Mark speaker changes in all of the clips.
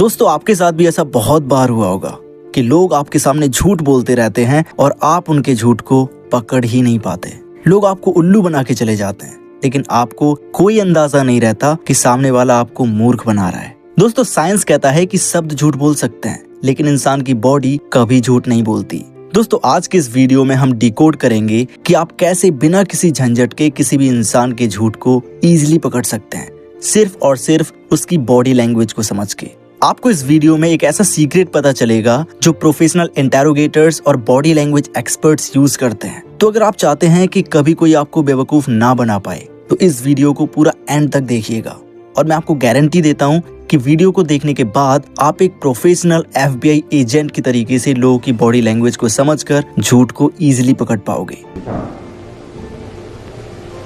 Speaker 1: दोस्तों, आपके साथ भी ऐसा बहुत बार हुआ होगा कि लोग आपके सामने झूठ बोलते रहते हैं और आप उनके झूठ को पकड़ ही नहीं पाते। लोग आपको उल्लू बना के चले जाते हैं, लेकिन आपको कोई अंदाजा नहीं रहता कि सामने वाला आपको मूर्ख बना रहा है। दोस्तों, साइंस कहता है कि शब्द झूठ बोल सकते हैं, लेकिन इंसान की बॉडी कभी झूठ नहीं बोलती। दोस्तों, आज के इस वीडियो में हम डिकोड करेंगे कि आप कैसे बिना किसी झंझट के किसी भी इंसान के झूठ को इजीली पकड़ सकते हैं, सिर्फ और सिर्फ उसकी बॉडी लैंग्वेज को समझ के। आपको इस वीडियो में एक ऐसा सीक्रेट पता चलेगा जो प्रोफेशनल इंटेरोगेटर्स और बॉडी लैंग्वेज एक्सपर्ट्स यूज करते हैं। तो अगर आप चाहते हैं कि कभी कोई आपको बेवकूफ ना बना पाए, तो इस वीडियो को पूरा एंड तक देखिएगा और मैं आपको गारंटी देता हूँ कि वीडियो को देखने के बाद आप एक प्रोफेशनल FBI एजेंट की तरीके से लोगों की बॉडी लैंग्वेज को समझकर झूठ को इजीली पकड़ पाओगे।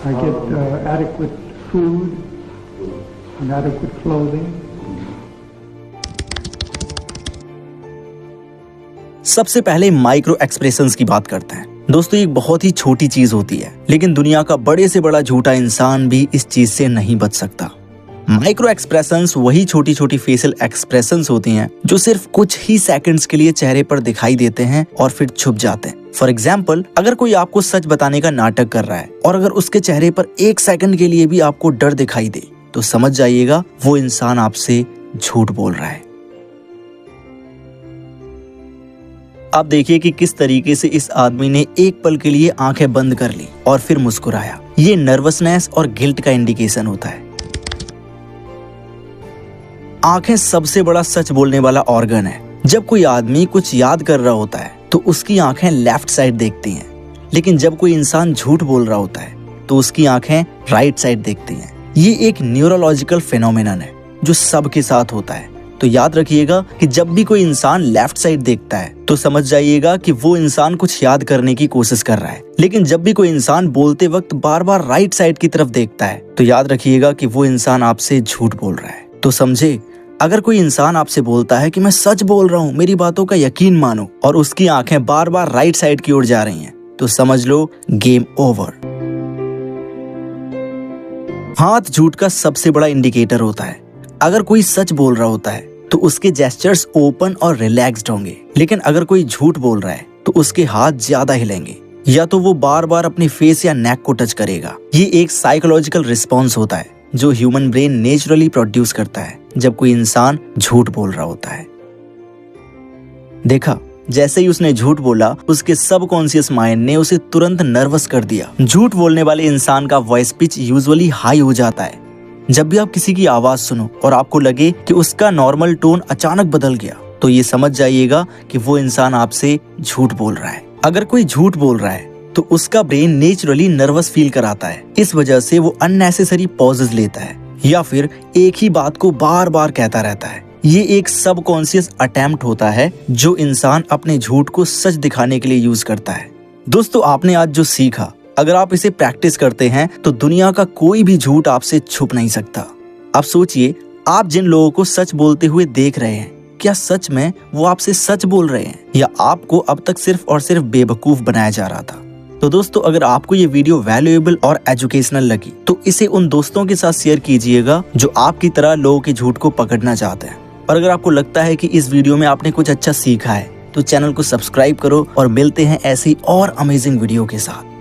Speaker 2: I get adequate food and adequate clothing.
Speaker 1: सबसे पहले माइक्रो एक्सप्रेशंस की बात करते हैं। दोस्तों, ये एक बहुत ही छोटी चीज होती है, लेकिन दुनिया का बड़े से बड़ा झूठा इंसान भी इस चीज से नहीं बच सकता। माइक्रो एक्सप्रेशंस वही छोटी छोटी फेशियल एक्सप्रेशंस होती हैं जो सिर्फ कुछ ही सेकंड्स के लिए चेहरे पर दिखाई देते हैं और फिर छुप जाते हैं। फॉर एग्जाम्पल, अगर कोई आपको सच बताने का नाटक कर रहा है और अगर उसके चेहरे पर एक सेकंड के लिए भी आपको डर दिखाई दे, तो समझ जाइएगा वो इंसान आपसे झूठ बोल रहा है। आप देखिए कि किस तरीके से इस आदमी ने एक पल के लिए आंखें बंद कर ली और फिर मुस्कुराया। ये नर्वसनेस और गिल्ट का इंडिकेशन होता है। आंखें सबसे बड़ा सच बोलने वाला ऑर्गन है। जब कोई आदमी कुछ याद कर रहा होता है तो उसकी आंखें लेफ्ट साइड देखती हैं, लेकिन जब कोई इंसान झूठ बोल रहा होता है तो उसकी आंखें राइट साइड देखती हैं। ये एक न्यूरोलॉजिकल फिनोमेनन है जो सबके साथ होता है। तो याद रखिएगा कि जब भी कोई इंसान लेफ्ट साइड देखता है तो समझ जाइएगा कि वो इंसान कुछ याद करने की कोशिश कर रहा है, लेकिन जब भी कोई इंसान बोलते वक्त बार बार राइट साइड की तरफ देखता है तो याद रखिएगा कि वो इंसान आपसे झूठ बोल रहा है। तो समझे, अगर कोई इंसान आपसे बोलता है कि मैं सच बोल रहा हूँ, मेरी बातों का यकीन मानो, और उसकी आंखें बार बार राइट साइड की ओर जा रही हैं, तो समझ लो गेम ओवर। हाथ झूठ का सबसे बड़ा इंडिकेटर होता है। अगर कोई सच बोल रहा होता है तो उसके जेस्चर्स ओपन और रिलैक्स्ड होंगे, लेकिन अगर कोई झूठ बोल रहा है तो उसके हाथ ज्यादा हिलेंगे या तो वो बार बार अपने फेस या नेक को टच करेगा। ये एक साइकोलॉजिकल रिस्पॉन्स होता है जो ह्यूमन ब्रेन नेचुरली प्रोड्यूस करता है जब कोई इंसान झूठ बोल रहा होता है। देखा, जैसे ही उसने झूठ बोला, उसके सबकॉन्शियस माइंड ने उसे तुरंत नर्वस कर दिया। झूठ बोलने वाले इंसान का वॉइस पिच यूजुअली हाई हो जाता है। जब भी आप किसी की आवाज सुनो और आपको लगे कि उसका नॉर्मल टोन अचानक बदल गया, तो ये समझ जाइएगा कि वो इंसान आपसे झूठ बोल रहा है। अगर कोई झूठ बोल रहा है तो उसका ब्रेन नेचुरली नर्वस फील कराता है। इस वजह से वो अननेसेसरी पॉजेस लेता है या फिर एक ही बात को बार बार कहता रहता है। ये एक सबकॉन्शियस अटेम्प्ट होता है जो इंसान अपने झूठ को सच दिखाने के लिए यूज करता है। दोस्तों, आपने आज जो सीखा, अगर आप इसे प्रैक्टिस करते हैं तो दुनिया का कोई भी झूठ आपसे छुप नहीं सकता। अब सोचिए, आप जिन लोगों को सच बोलते हुए देख रहे हैं, क्या सच में वो आपसे सच बोल रहे हैं या आपको अब तक सिर्फ और सिर्फ बेवकूफ बनाया जा रहा था? तो दोस्तों, अगर आपको ये वीडियो वैल्यूएबल और एजुकेशनल लगी तो इसे उन दोस्तों के साथ शेयर कीजिएगा जो आपकी तरह लोगों के झूठ को पकड़ना चाहते हैं। और अगर आपको लगता है कि इस वीडियो में आपने कुछ अच्छा सीखा है तो चैनल को सब्सक्राइब करो और मिलते हैं ऐसी और अमेजिंग वीडियो के साथ।